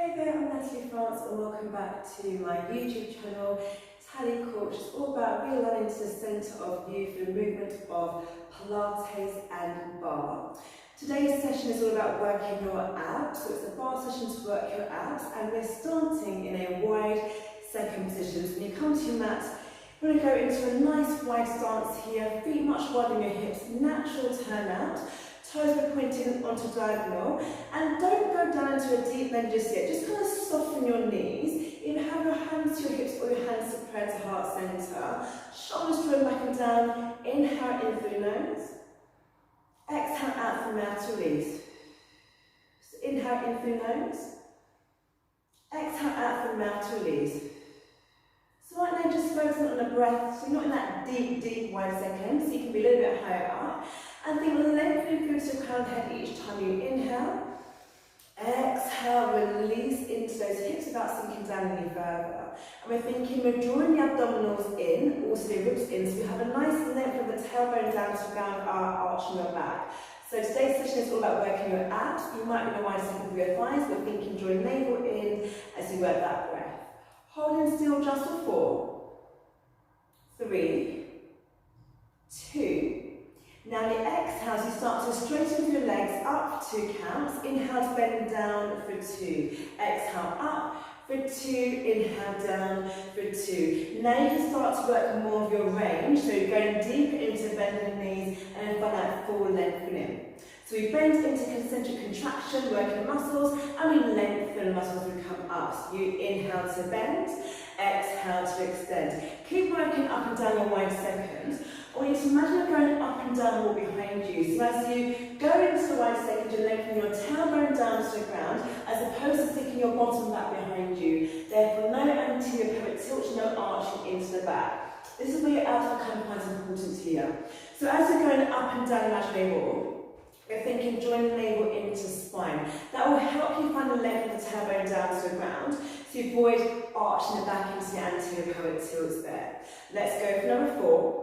Hey there, I'm Natalie and welcome back to my YouTube channel, Natalie, which is all about realigning to the centre of you through the movement of Pilates and barre. Today's session is all about working your abs, so it's a barre session to work your abs, and we're starting in a wide second position. So when you come to your mat, you want to go into a nice wide stance here, feet much wider than your hips, natural turn out. Toes are pointing onto diagonal, and don't go down into a deep bend just yet. Just kind of soften your knees. Either have your hands to your hips or your hands spread to heart centre. Shoulders drawn back and down. Inhale in through nose. Exhale out through mouth to release. So inhale in through nose. Exhale out through mouth to release. So right now just focusing on the breath, so you're not in that deep wide second, so you can be a little bit higher up. And think lengthening through to the crown head each time you inhale. Exhale, release into those hips without sinking down any further. And we're thinking we're drawing the abdominals in, also the ribs in, so we have a nice length of the tailbone down to the ground, our arch on your back. So today's session is all about working your abs. You might be in a wide second through your thighs, but thinking drawing navel in as you work that breath. Holding still just for 4, 3, 2. Now the exhales, you start to straighten your legs up 2 counts. Inhale to bend down for 2. Exhale up for 2. Inhale down for 2. Now you can start to work more of your range. So you're going deeper into bending the knees and then find that full lengthening. So we bend into concentric contraction, working the muscles, and we lengthen the muscles as we come up. So you inhale to bend, exhale to extend. Keep working up and down your wide second. I want you to imagine you're going up and down the wall behind you. So as you go into the wide second, you're lengthening your tailbone down to the ground, as opposed to sticking your bottom back behind you. Therefore, no anterior pelvic tilt, no arching into the back. This is where your abs become quite important here. So as you're going up and down the imaginary wall, you're thinking join the navel into spine. That will help you find the length of the tailbone down to the ground, so you avoid arching the back into the anterior pelvic tilts there. Let's go for number 4.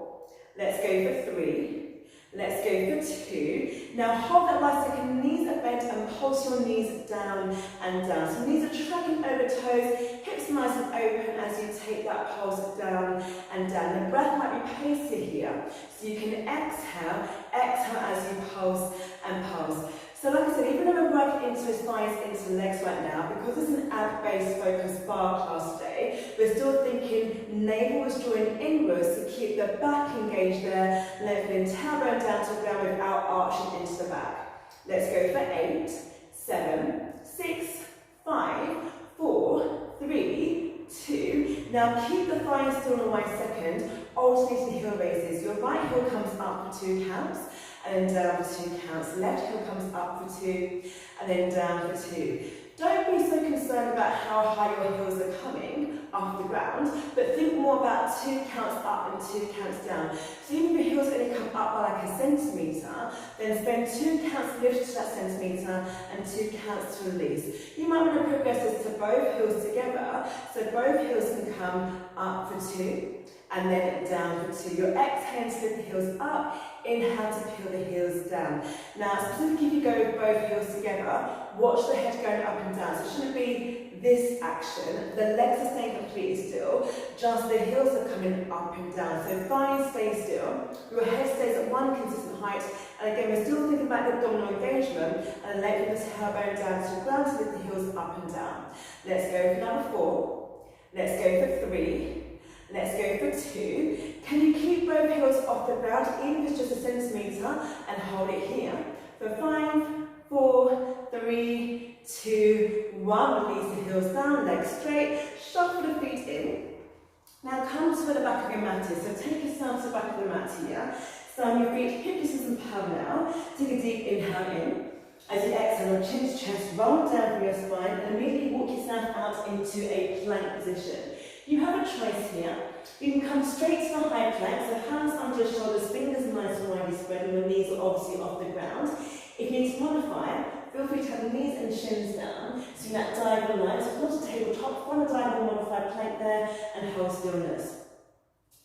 Let's go for 3. Let's go for 2. Now hold that wide second, knees are bent and pulse your knees down and down. So knees are tracking over toes, hips nice and open as you take that pulse down and down. The breath might be pacey here, so you can exhale as you pulse and pulse. So like I said, even though we're working into his thighs, into the legs right now, because it's an ab-based focused barre class today, we're still thinking navel is drawing inwards to keep the back engaged there, lengthening tailbone down to the ground without arching into the back. Let's go for 8, 7, 6, 5, 4, 3, 2. Now keep the thighs still on a wide second, alternating heel raises. Your right heel comes up for 2 counts, and then down for 2 counts. Left heel comes up for 2, and then down for 2. Don't be so concerned about how high your heels are coming off the ground, but think more about 2 counts up and 2 counts down. So even if your heels are going to come up by like a centimetre, then spend 2 counts lift to that centimetre and 2 counts to release. You might want to progress this to both heels together, so both heels can come up for 2, and then down for 2. You're exhaling to lift the heels up, inhale to peel the heels down. Now, specifically if you go with both heels together, watch the head going up and down. So it shouldn't be this action. The legs are staying completely still, just the heels are coming up and down. So thighs stay still, your head stays at one consistent height, and again, we're still thinking about the abdominal engagement, and lengthen the tailbone down to the ground to lift the heels up and down. Let's go for number 4. Let's go for 3. Let's go for 2. Can you keep both heels off the ground, even if it's just a centimetre, and hold it here? For 5, 4, 3, 2, 1. Release the heels down, legs straight, shuffle the feet in. Now come to where the back of your mat is. So take yourself to the back of the mat here. Stand your feet hip distance and parallel. Take a deep inhale in. As you exhale, chin to chest, roll down from your spine, and immediately walk yourself out into a plank position. You have a choice here. You can come straight to the high plank, so hands under your shoulders, fingers nice and widely spread, and your knees are obviously off the ground. If you need to modify, feel free to have the knees and shins down, so in that diagonal line. So if not a tabletop, find a diagonal modified plank there, and hold stillness.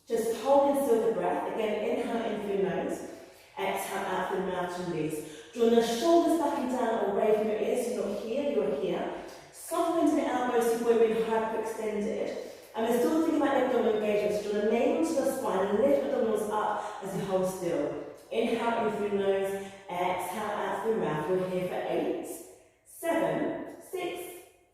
Just hold and still the breath. Again, inhale in through your nose, exhale out through the mouth to release. Draw the shoulders back and down away from your ears, so you're not here, you're here. Soften into the elbows so you're being hyperextended. And we're still thinking about abdominal engagement. So draw the navel to the spine and lift abdominals up as you hold still. Inhale in through nose, exhale out through mouth. We're here for 8, 7, 6,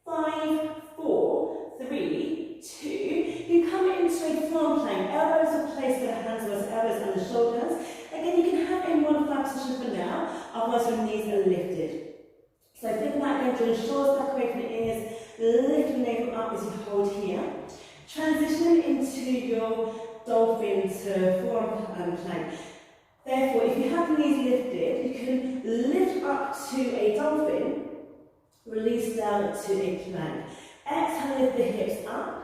5, 4, 3, 2. You come into a forearm plank. Elbows are placed where the hands are, elbows and the shoulders. Again, you can have in one flat position for now, otherwise your knees are lifted. So think about again, drawing shoulders back away from the ears, lift the navel up as you hold here. Transitioning into your dolphin to forearm plank. Therefore, if you have the knees lifted, you can lift up to a dolphin, release down to a plank. Exhale, lift the hips up.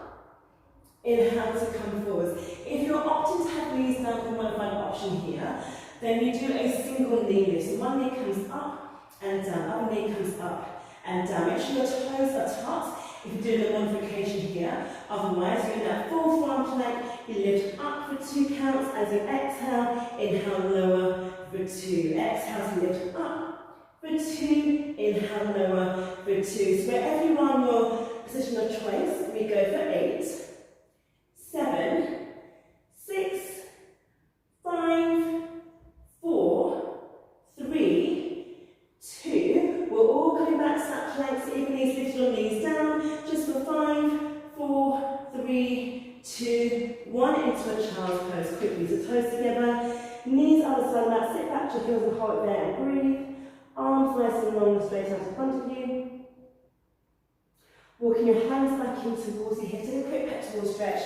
Inhale to come forwards. If you're opting to have knees down for one final option here, then you do a single knee lift. So one knee comes up and down, other knee comes up and down. Make sure your toes are tucked if you're doing the modification here. Otherwise, you're in that full forearm plank. You lift up for 2 counts as you exhale. Inhale, lower for 2. Exhale to lift up for 2. Inhale, lower for 2. So wherever you are in your position of choice, we go for 8, 7, 6, 5, 4, 3, 2. We're all coming back to that plank, so even knees lift your knees down, just for 5, 4, 3, 2, 1 into a child's pose. Quickly, so toes together, knees either side of that, sit back to your heels and hold it there and breathe. Arms nice and long and straight out in front of you. Walking your hands back in towards you, hitting a quick pectoral stretch.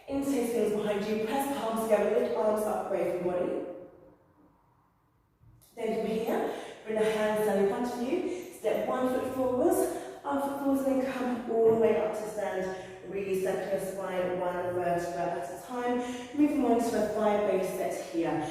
Inhale, heels behind you, press palms together, lift arms up away from body. Then from here, bring the hands down in front of you, step 1 foot forwards, arm foot forwards, and then come all the way up to stand. Really step your spine 1 vertebra at a time. Moving on to a thigh base set here.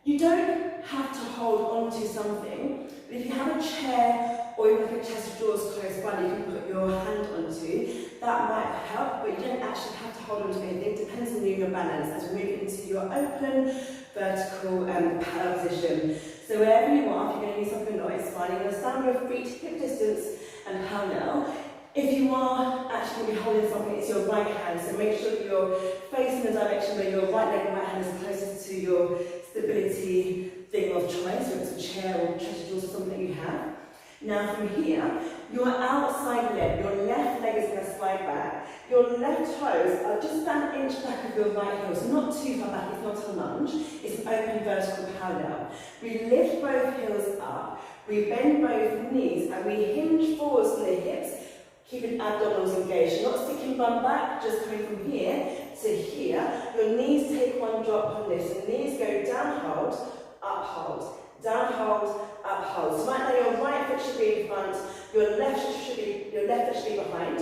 You don't have to hold on to something, but if you have a chair or even like a chest of drawers close by you can put your hand onto, that might help, but you don't actually have to hold on to anything. It depends on you and your balance as we move into your open, vertical parallel position. So wherever you are, if you're going to use something or not, it's fine. You're going to stand with your feet hip distance and parallel. If you are actually going to be holding something, it's your right hand, so make sure that you're facing the direction where your right leg and right hand is closest to your stability thing of choice, whether it's a chair or chest of drawers or something that you have. Now from here, your outside leg, your left leg is going to slide back. Your left toes are just about 1 inch back of your right heel, so not too far back, it's not a lunge, it's an open vertical parallel. We lift both heels up, we bend both knees and we hinge forwards from the hips, keeping abdominals engaged. You're not sticking bum back, just coming from here to here. Your knees take 1 drop on this, so knees go down, hold, up, hold. Down, hold, up, hold. So right now your right foot should be in front, your left foot should be behind.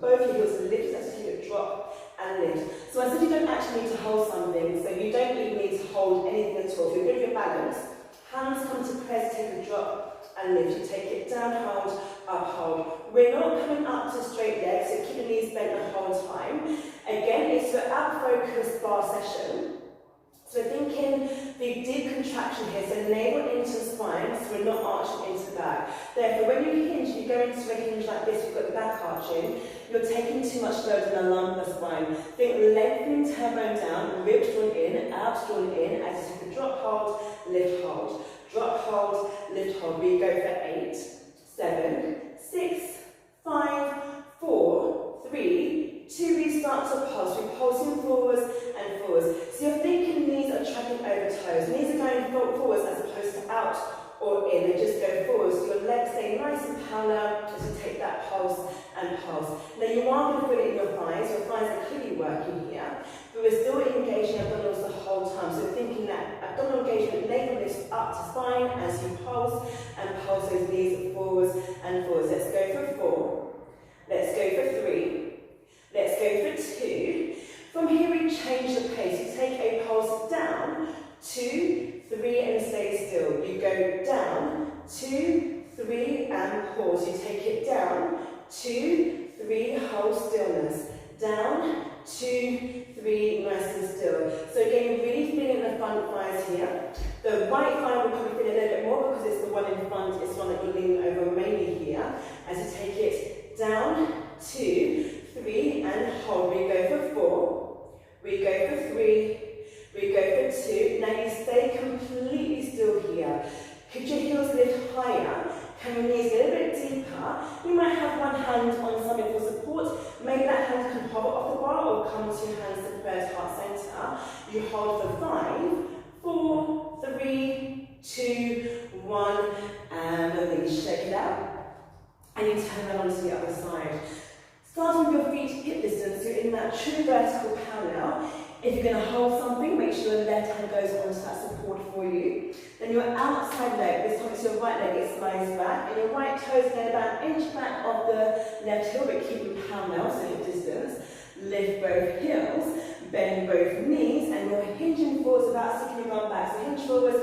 Both your heels are lifted as you keep it drop and lift. So I said you don't actually need to hold something, so you don't even need to hold anything at all. If you're good with your balance, hands come to press, take a drop and lift. You take it down, hold, up, hold. We're not coming up to straight legs, so keep your knees bent the whole time. Again, it's your ab focused bar session. So we're thinking the deep contraction here, so navel into the spine, so we're not arching into the back. Therefore, when you hinge, you go into a hinge like this, you've got the back arching, you're taking too much load in the lumbar spine. Think lengthening tailbone down, ribs drawn in, abs drawn in, as you take a drop, hold, lift, hold. Drop, hold, lift, hold. We go for 8, 7, 6, 5, 4, 3, 2, we start to pulse. We're pulsing forwards and forwards. So you're thinking knees are tracking over toes. Knees are going forwards as opposed to out or in. They just go forwards. So your legs stay nice and parallel as you take that pulse and pulse. Now you are going to feel it in your thighs. Your thighs are clearly working here. But we're still engaging abdominals the whole time. So thinking that abdominal engagement, navel lifts up to spine as you pulse and pulse those knees forwards and forwards. Let's go for 4. Let's go for 3. Let's go for 2. From here we change the pace. You take a pulse down, 2, 3 and stay still. You go down, 2, 3 and pause. You take it down, 2, 3, hold stillness. Down, 2, 3, nice and still. So again, really feeling the front thighs here. The right thigh will probably feel a little bit more because it's the one in front, it's one that you're leaning over mainly here. As you take it down, We go for 3, we go for 2. Now you stay completely still here. Could your heels lift higher? Can your knees get a bit deeper? You might have one hand on something for support. Maybe that hand can hover off the bar or come to your hands to prayer heart centre. You hold for 5, 4, 3, 2, 1, and release. Shake it out. And you turn around onto the other side. Starting with your feet hip distance, you're in that true vertical parallel. If you're going to hold something, make sure your left hand goes onto that support for you. Then your outside leg, this time it's your right leg, it slides back, and your right toe is going about an inch back of the left heel, but keep them parallel, so hip distance. Lift both heels, bend both knees, and you're hinging forwards about sticking your arm back. So hinge forwards,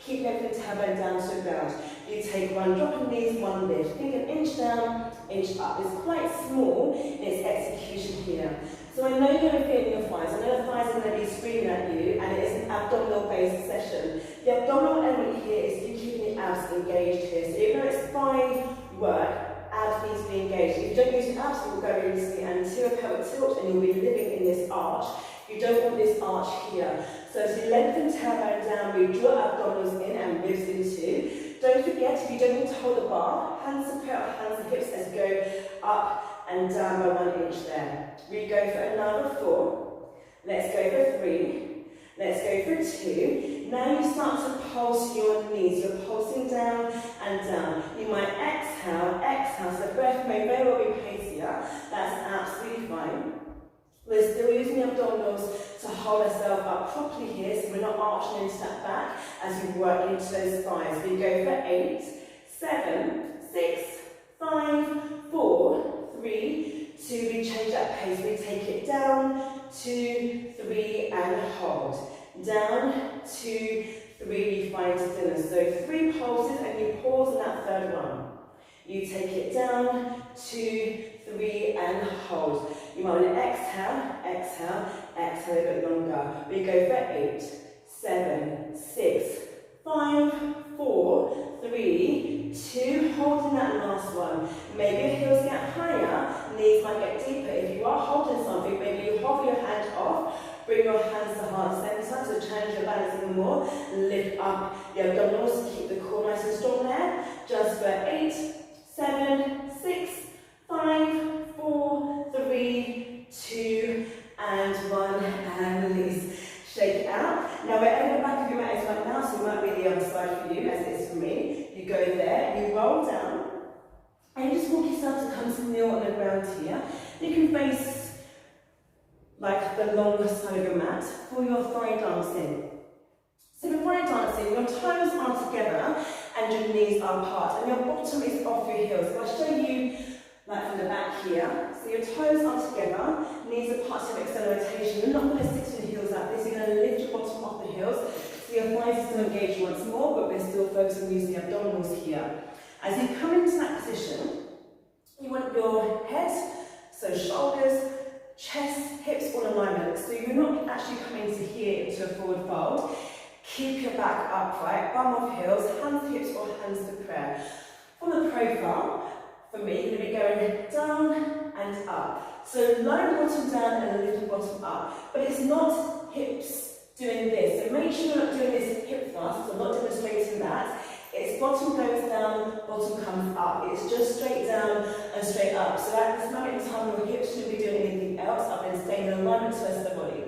keep lifting tailbone down to the ground. You take one drop of knees, one lift. Think an inch down, inch up. It's quite small in its execution here. So I know you're going to feel in your thighs. I know the thighs are going to be screaming at you, and it is an abdominal-based session. The abdominal element here is you keeping the abs engaged here. So even though it's thigh work, abs need to be engaged. If you don't use your abs, you will go into the anterior pelvic tilt, and you'll be living in this arch. You don't want this arch here. So as you lengthen tailbone down, we draw abdominals in and ribs into. Don't forget, if you don't need to hold the bar, hands to prayer, hands to hips as you go up and down by 1 inch there. We go for another 4. Let's go for 3. Let's go for 2. Now you start to pulse your knees. You're pulsing down and down. You might exhale, exhale. So the breath may very well be pacier. That's absolutely fine. We're still using the abdominals to hold ourselves up properly here, so we're not arching into that back as we work into those thighs. We go for 8, 7, 6, 5, 4, 3, 2. We change that pace. We take it down, 2, 3, and hold. Down, 2, 3. You find stillness. So 3 pulses, and you pause in that third one. You take it down, 2, 3, and hold. You might want to exhale, exhale, exhale a bit longer. We go for 8, 7, 6, 5, 4, 3, 2. Holding that last one. Maybe your heels get higher, knees might get deeper. If you are holding something, maybe you hover your hand off, bring your hands to heart center, so challenge your balance even more. Lift up the abdominals to keep the core nice and strong there. Just for 8, 7, 6, 5, 4, 3, 2, and 1, and release. Shake it out. Now wherever the back of your mat is right now, so it might be the other side for you, as it is for me. You go there, you roll down, and you just walk yourself to come to kneel on the ground here. You can face like the longer side of your mat for your thigh dancing. So with thigh dancing, your toes are together and your knees are apart, and your bottom is off your heels. So I'll show you like from the back here. So your toes are together, knees apart to external rotation. You're not going to stick to your heels like this. You're going to lift your bottom off the heels. So your thighs are still engaged once more, but we're still focusing on using the abdominals here. As you come into that position, you want your head, so shoulders, chest, hips all in alignment. So you're not actually coming to here into a forward fold. Keep your back upright, bum off heels, hands to hips or hands to prayer. On the profile, for me, you're going to be going down and up. So low bottom down and lift the bottom up. But it's not hips doing this. So make sure you're not doing this hip thrust. I'm not demonstrating that. It's bottom goes down, bottom comes up. It's just straight down and straight up. So at this moment in time, your hips shouldn't be doing anything else other than staying in alignment to the rest of the body.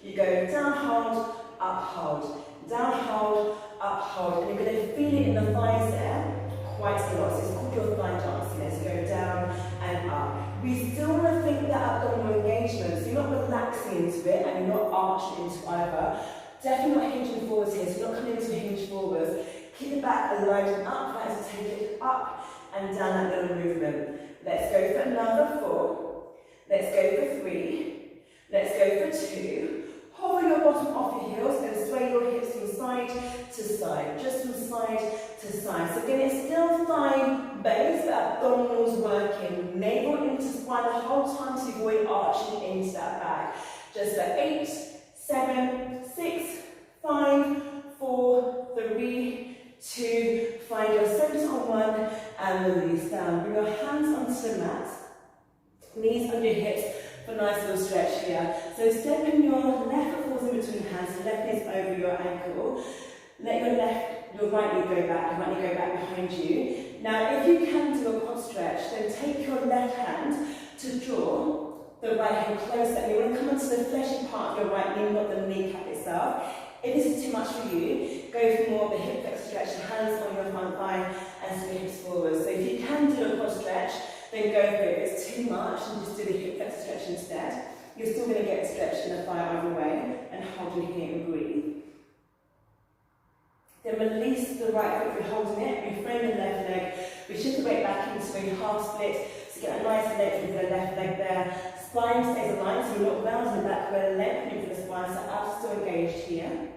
You go down, hold, up, hold. Down, hold, up, hold. And you're going to feel it in the thighs there quite a lot. So it's called your thigh dancing as you go down and up. We still want to think that abdominal engagement. So you're not relaxing into it and you're not arching into either. Definitely not hinging forwards here. So you're not coming into a hinge forwards. Keep the back aligned and upright as you take it up and down that little movement. Let's go for another 4. Let's go for 3. Let's go for 2. Hover your bottom off your heels and sway your hips from side to side, just from side to side. So again, it's still thigh base, but abdominals working. Navel into spine the whole time to avoid arching into that back. Just for 8, 7, 6, 5, 4, 3, 2. Find your center on 1 and release down. Bring your hands onto the mat, knees under your hips for a nice little stretch here. So step in your left foot falls in between hands, so left knee is over your ankle. Let your right knee go back, your right knee go back behind you. Now, if you can do a quad stretch, then take your left hand to draw the right hand closer. You want to come onto the fleshy part of your right knee, not the kneecap itself. If this is too much for you, go for more of the hip flexor stretch, your hands on your front thigh and swing hips forward. So if you can do a quad stretch, then go for it. If it's too much, then just do the hip flexor stretch instead. You're still going to get a stretch in the thigh either way, and hold in here and breathe. Then release the right foot if you're holding it, reframe the left leg, we shift the weight back into a half split, so get a nice leg with the left leg there. Spine stays aligned, so you're not rounding the back where the leg through the spine, so abs still engaged here.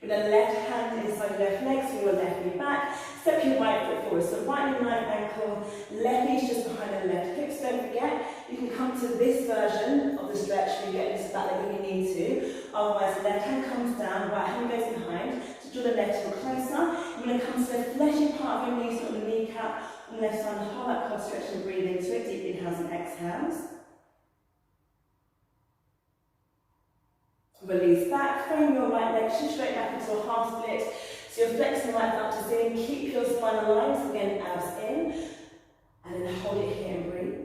With the left hand inside the left leg, so your left knee back, step your right foot forward, so right knee, right ankle, left knee just behind the left hip. So don't forget, you can come to this version of the stretch where you get into that leg if you need to. Otherwise, left hand comes down, right hand goes behind. To draw the left heel closer, you're going to come to the fleshy part of your knees, not the kneecap. On the left side, hold that quad stretch and breathe into it. Deep inhales and exhales. Release back, frame your right leg, shift straight back into a half split. So you're flexing right up to ceiling, keep your spine aligned, so again, abs in. And then hold it here and breathe.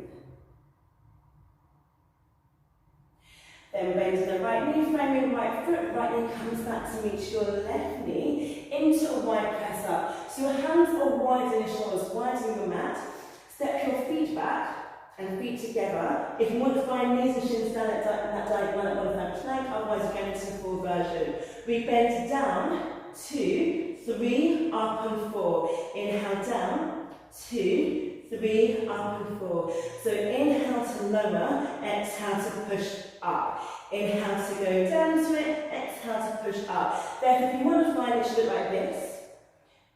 Then bend to the right knee, frame your right foot, right knee comes back to meet your left knee into a wide press up. So your hands are widening your shoulders, widening your mat. Step your feet back and feet together. If you want to find knees and shins down at that diagonal at modified plank, otherwise you're going into the full version. We bend down, 2, 3, up and 4. Inhale down, 2, 3, up and 4. So inhale to lower, exhale to push up. Inhale to go down to it, exhale to push up. Therefore, if you want to find it, should look like this.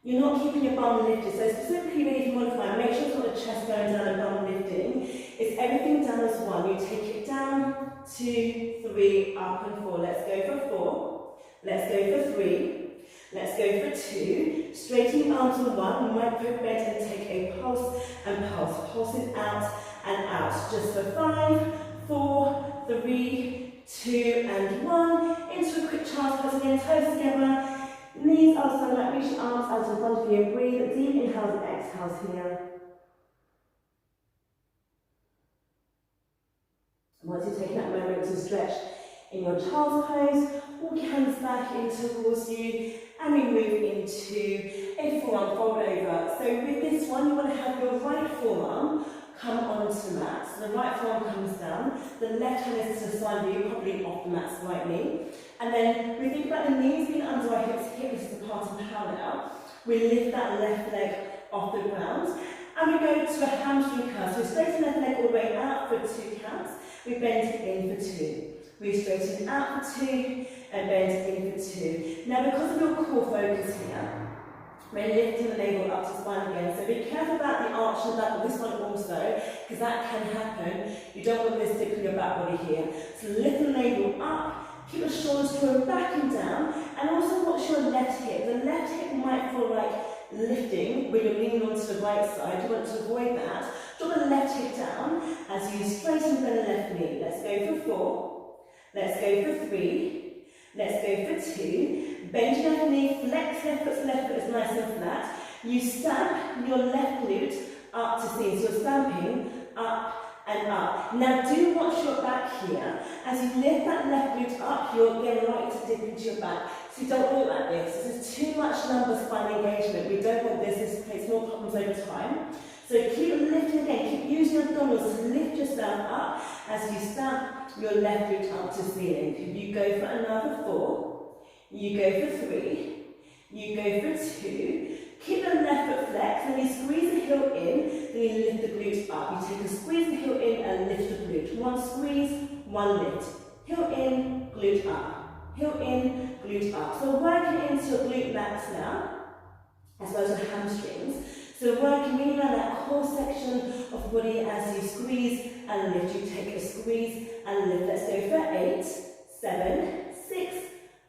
You're not keeping your bum lifted. So specifically when you modify, make sure you've got the chest going down and bum lifting. It's everything down as one. You take it down, 2, 3, up and 4. Let's go for 4. Let's go for 3. Let's go for 2. Straighten your arms on 1. You might put bend and take a pulse and pulse. Pulsing out and out. Just for 5, 4, 3, 2 and 1. Into a quick child's pose again. Toes together. Knees outside, like reach your arms out in front of you and breathe. Deep inhales and exhales here. Once you've taken that moment to stretch in your child's pose, walk your hands back in towards you and we move into a forearm fold over. So with this one, you want to have your right forearm come onto the mat. So the right forearm comes down, the left hand is to the side of you, probably off the mat's right knee. And then we think about the knees being under our hips, here is the part and parallel. We lift that left leg off the ground and we go to a hamstring curl. So we straighten the left leg all the way out for 2 counts. We bend in for 2. We straighten out for 2 and bend in for 2. Now because of your core focus here, we're lifting the navel up to spine again. So be careful about the arch and that, but this one also, because that can happen. You don't want this stick on your back body here. So lift the navel up, keep your shoulders going back and down, and also watch your left hip. The left hip might feel like lifting when you're leaning onto the right side. You want to avoid that. Drop the left hip down as you straighten the left knee. Let's go for 4. Let's go for 3. Let's go for 2. Bend your left knee, flex left foot is nice and flat. You stamp your left glute up to ceiling. So you're stamping up and up. Now do watch your back here. As you lift that left glute up, you're getting right to dip into your back. So you don't want it like this. This is too much lumbar spine engagement. We don't want this. This creates more problems over time. So keep lifting again. Keep using your abdominals to lift yourself up as you stamp your left glute up to ceiling. You go for another 4. You go for 3, you go for 2, keep the left foot flexed, then you squeeze the heel in, then you lift the glute up. You take a squeeze the heel in and lift the glute. 1 squeeze, 1 lift. Heel in, glute up. Heel in, glute up. So working into your glute max now, as well as your hamstrings. So working really around that core section of the body as you squeeze and lift. You take a squeeze and lift. Let's go for 8, 7, 6,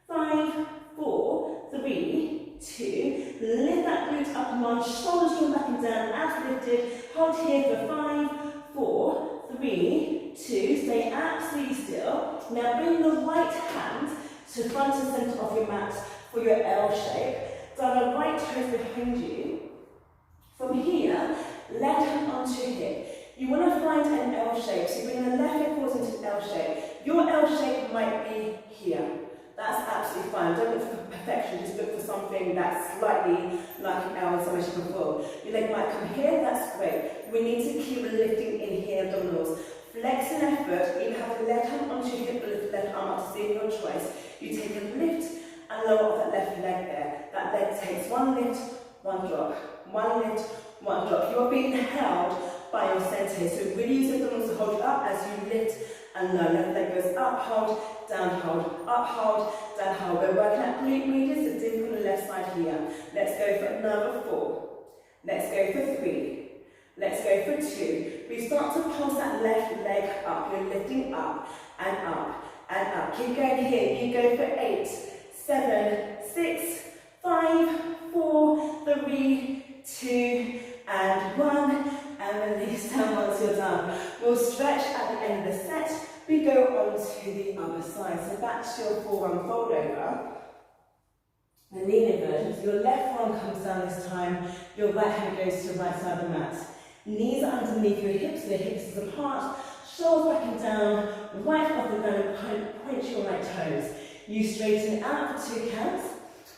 5, 4, 3, 2. Lift that glute up and 1. Shoulders drawn back and down, abs lifted. Hold here for 5, 4, 3, 2. to front and centre of your mat for your L shape. Down the right toes behind you. From here, left hand onto your hip. You want to find an L shape, so you bring the left hip forwards into L shape. Your L shape might be here. That's absolutely fine. Don't look for perfection, just look for something that's slightly like an L in some way, shape or form. Your leg might come here, that's great. We need to keep lifting in here, abdominals. Flex an effort, you have the left hand onto your hip, lift the left arm up to see your choice. You take a lift and lower off that left leg there. That leg takes one lift, one drop. One lift, one drop. You are being held by your centre. So really use your abdominals to hold up as you lift and lower. Left leg goes up, hold, down, hold, up, hold, down, hold. We're working at glute medius, so dip on the left side here. Let's go for another 4. Let's go for 3. Let's go for 2. We start to pulse that left leg up. You're lifting up and up and up. Keep going here. You go for 8, 7, 6, 5, 4, 3, 2 and 1, and release down once you're done. We'll stretch at the end of the set. We go on to the other side. So back to your forearm fold over. The kneeling version. So your left arm comes down this time. Your right hand goes to the right side of the mat. Knees are underneath your hips, so the hips is apart. Shoulders back and down. Right off the ground and point your right toes. You straighten out for 2 counts.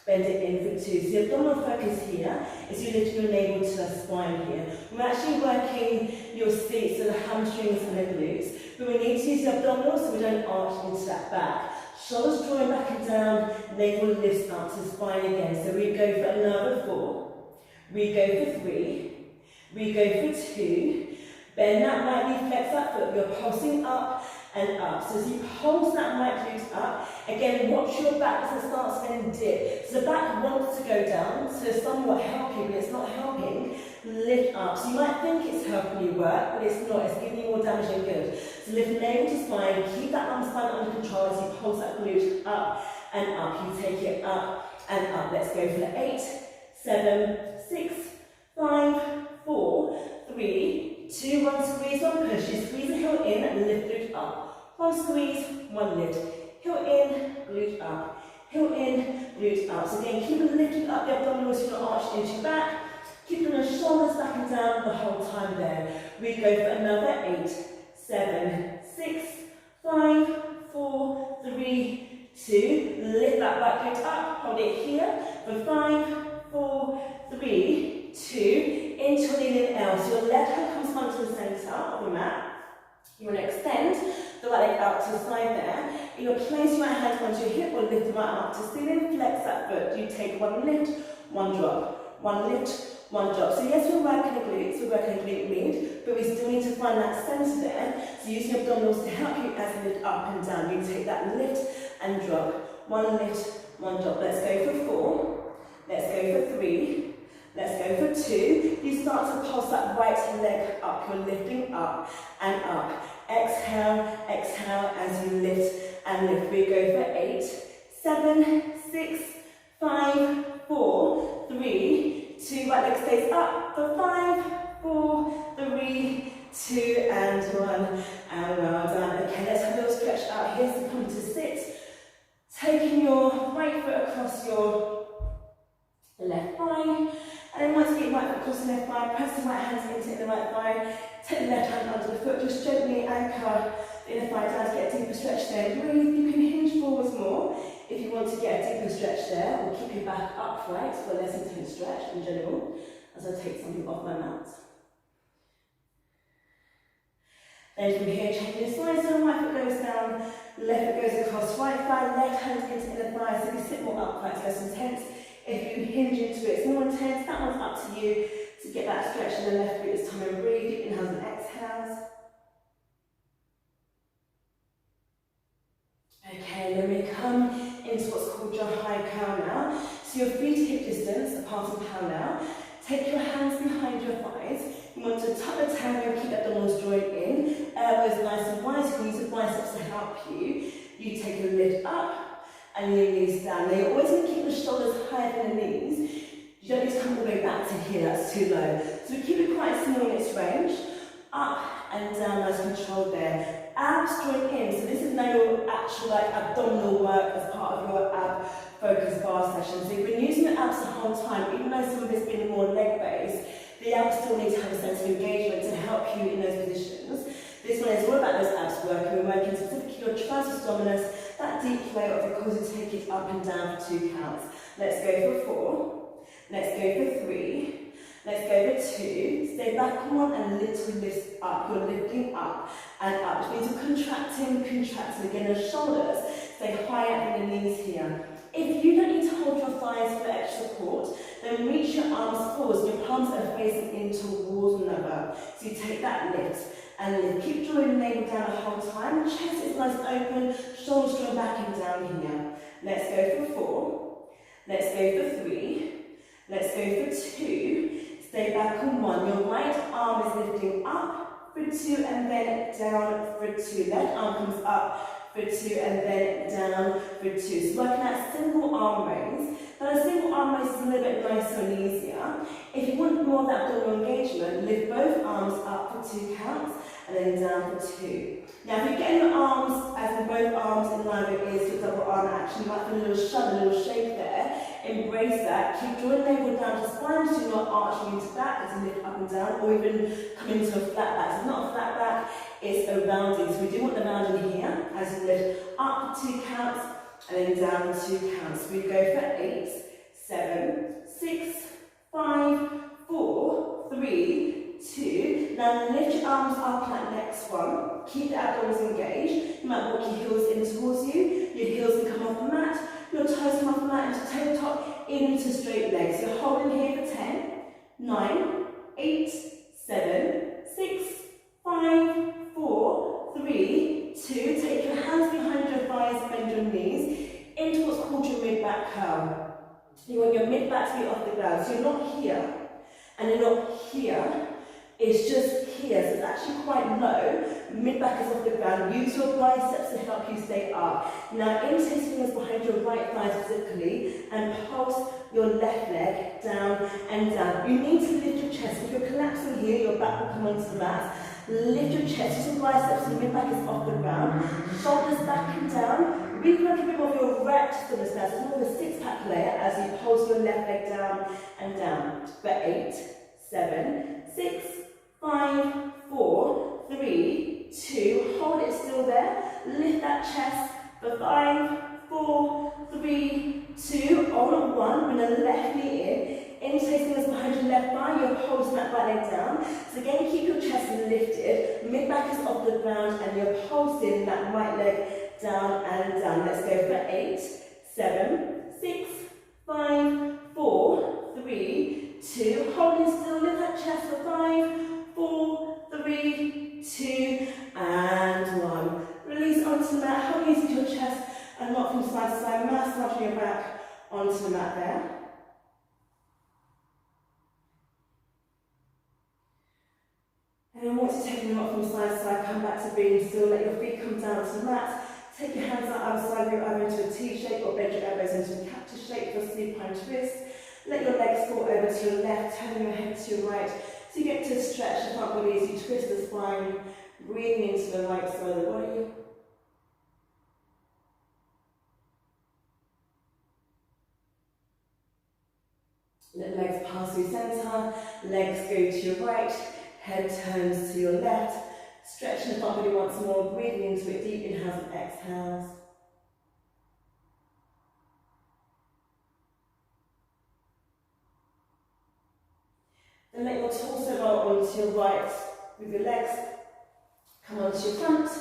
Bend it in for 2. So the abdominal focus here is you lift your navel to the spine here. We're actually working your seats, so the hamstrings and the glutes. But we need to use the abdominals so we don't arch into that back. Shoulders drawing back and down, navel lifts up to the spine again. So we go for another 4. We go for 3. We go for 2. Bend that right knee, flex that foot. You're pulsing up and up. So as you pulse that right glute up, again, watch your back as it starts to then dip. So the back wants to go down, so it's somewhat helping, but it's not helping. Lift up. So you might think it's helping you work, but it's not. It's giving you more damage than good. So lift navel to spine, keep that arm spine under control as you pulse that glute up and up. You take it up and up. Let's go for 8, 7, 6, 5, 4, 3, 2, 1, squeeze, 1 push. You squeeze the heel in and lift glute up. 1 squeeze, 1 lift. Heel in, glute up. Heel in, glute up. So again, keep lifting up the abdominals, you're not arched into your back. Keeping the shoulders back and down the whole time there. We go for another 8, 7, 6, 5, 4, 3, 2. Lift that back glute up. Hold it here for 5, 4, 3, 2. Into a kneeling L. So your left hand comes onto the centre of the mat. You want to extend the right leg out to the side there. You will place your right hand onto your hip or lift the right arm up to ceiling. Flex that foot. You take 1 lift, 1 drop. 1 lift, 1 drop. So yes, we're working the glutes, we're working the glute med, but we still need to find that centre there. So use your abdominals to help you as you lift up and down. You take that lift and drop. 1 lift, 1 drop. Let's go for 4. Let's go for 3. Let's go for 2. You start to pulse that right leg up. You're lifting up and up. Exhale, exhale as you lift and lift. We go for 8, 7, 6, 5, 4, 3, 2. Right leg stays up for 5, 4, 3, 2 and 1. And well done. Okay, let's have a little stretch out here. So come to sit. Taking your right foot across your left thigh. And then once you get right foot across the left thigh, press the right hands into the right thigh. Take the left hand under the foot, just gently anchor the inner thigh down to get a deeper stretch there. Breathe, you can hinge forwards more if you want to get a deeper stretch there, or keep your back upright for a less intense stretch in general, as I take something off my mat. Then from here, changing sides, so right foot goes down, left foot goes across, right thigh, left hand into inner thigh, so if you sit more upright, it's less intense. If you hinge into it, it's more intense. That one's up to you to get that stretch in the left glute this time and breathe. Deep inhales and exhales. Okay, then we come into what's called your high cow now. So your feet hip distance apart from cow now. Take your hands behind your thighs. You want to tuck the tail and keep the abdominals joined in. Elbows nice and wide, squeeze the biceps to help you. You take a lift up. And your knees down. Now you're always going to keep the shoulders higher than the knees. You don't need to come all the way back to here, that's too low. So we keep it quite small in its range. Up and down, nice control there. abs join in. So this is now your actual like abdominal work as part of your ab focus bar session. So you've been using the abs the whole time, even though some of it's been more leg based, the abs still need to have a sense of engagement to help you in those positions. This one is all about those abs working. We're working specifically your triceps abdominis, that deep flow of the core to take it up and down for 2 counts. Let's go for 4. Let's go for 3. Let's go for 2. Stay back on 1 and little lift up. You're lifting up and up, which means you're contracting again your shoulders. Stay higher than the knees here. If you don't need to hold your thighs for extra support, then reach your arms forwards. Your palms are facing in towards one another. So you take that lift and lift. Keep drawing the navel down the whole time. Chest is nice and open. Shoulders drawn back and down here. Let's go for 4. Let's go for 3. Let's go for 2. Stay back on 1. Your right arm is lifting up for 2 and then down for 2. Left arm comes up for 2 and then down for 2. So working that single arm raise. Now a single arm raise is a little bit nicer and easier. If you want more of that abdominal engagement, lift both arms up for 2 counts and then down for 2. Now if you're getting your arms, as in both arms in line with your ears, your double arm action, you might feel a little shove, a little shake there. Embrace that. Keep drawing the navel down to spine, so you're not arching into back as you lift up and down, or even come into a flat back. So it's not a flat back, it's a rounding. So we do want the rounding here as you lift up for 2 counts and then down for 2 counts. We go for 8, 7, 6, 5, 4, 3, 2. Now lift your arms up like next one. Keep the abdominals engaged. You might walk your heels in towards you. Your heels can come off the mat. Your toes come off the mat into tabletop, into straight legs. You're holding here for 10, 9, 8, 7, 6, 5, 4, 3, 2. Take your hands behind your thighs, bend your knees into what's called your mid-back curl. You want your mid-back to be off the ground. So you're not here and you're not here. It's just here, so it's actually quite low. Mid-back is off the ground. Use your biceps to help you stay up. Now, interlace fingers behind your right thighs physically and pulse your left leg down and down. You need to lift your chest. If you're collapsing here, your back will come onto the mat. Lift your chest, use your biceps, so your mid-back is off the ground. Shoulders back and down. Really work a bit more of your right stillness now, so more of a six-pack layer as you pulse your left leg down and down. For 8, 7, 6, 5, 4, 3, 2. Hold it still there. Lift that chest for 5, 4, 3, 2. On 1. Bring the left knee in. Interlace fingers behind your left thigh. You're holding that right leg down. So again, keep your chest lifted. Mid-back is off the ground and you're pulsing that right leg down and down. Let's go for 8, 7, 6, 5, 4, 3, 2. Holding still. Lift that chest for 5, 4, 3, 2, and 1. Release onto the mat, hold into your chest and rock from side to side, massaging your back onto the mat there. And then once you've taken a rock from side to side, come back to being still, let your feet come down to the mat. Take your hands out either side of your arm into a T shape or bend your elbows into a cactus shape for a supine twist. Let your legs fall over to your left, turning your head to your right. So you get to stretch the front body as you twist the spine, breathing into the right side of the body. Let the legs pass through centre, legs go to your right, head turns to your left. Stretching the front body once more, breathing into it, deep inhales and exhales. Then let your torso roll onto your right with your legs. Come onto your front.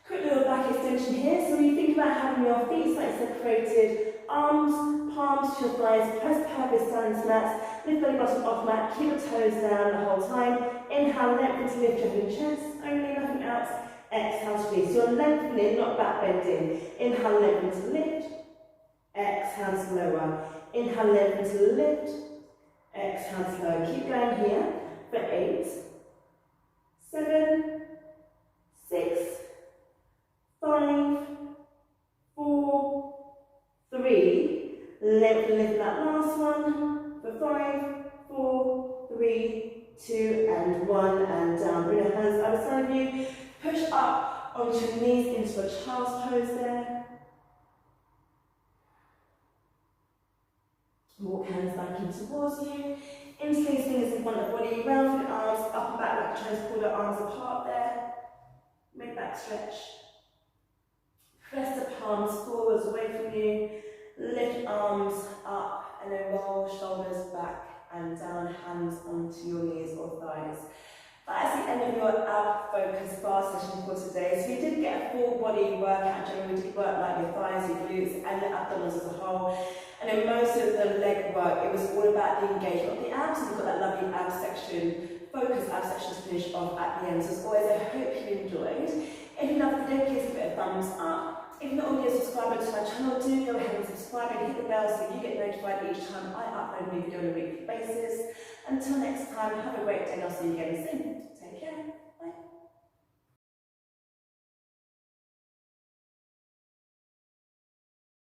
Quick little back extension here. So when you think about having your feet slightly separated, arms, palms to your thighs, press pelvis down into mat, lift belly button off mat, keep your toes down the whole time. Inhale, lengthen to lift your head and chest, only nothing else. Exhale to release. So you're lengthening, not back bending. Inhale, lengthen to lift. Exhale to lower. Inhale, lengthen to lift. Exhale slow. Keep going here for 8, 7, 6, 5, 4, 3. Lift that last one for 5, 4, 3, 2, and 1, and down. Bring your hands either side of you. Push up onto your knees into a child's pose there. Walk hands back in towards you. Interlace fingers in front of the body, round through the arms, up and back like trying to pull the arms apart there. Mid-back stretch. Press the palms forwards away from you. Lift arms up and then roll shoulders back and down, hands onto your knees or thighs. That's the end of your ab focused bar session for today. So you did get a full body workout. Generally, we did work like your thighs, your glutes, and your abdominals as a whole. And in most of the leg work, it was all about the engagement of the abs. And you've got that lovely ab section, focused ab section to finish off at the end. So as always, I hope you enjoyed. If you loved the video, please give it a thumbs up. If you're not already a subscriber to my channel, do go ahead and subscribe and hit the bell so you get notified each time I upload a new video on a weekly basis. Until next time, have a great day and I'll see you again soon.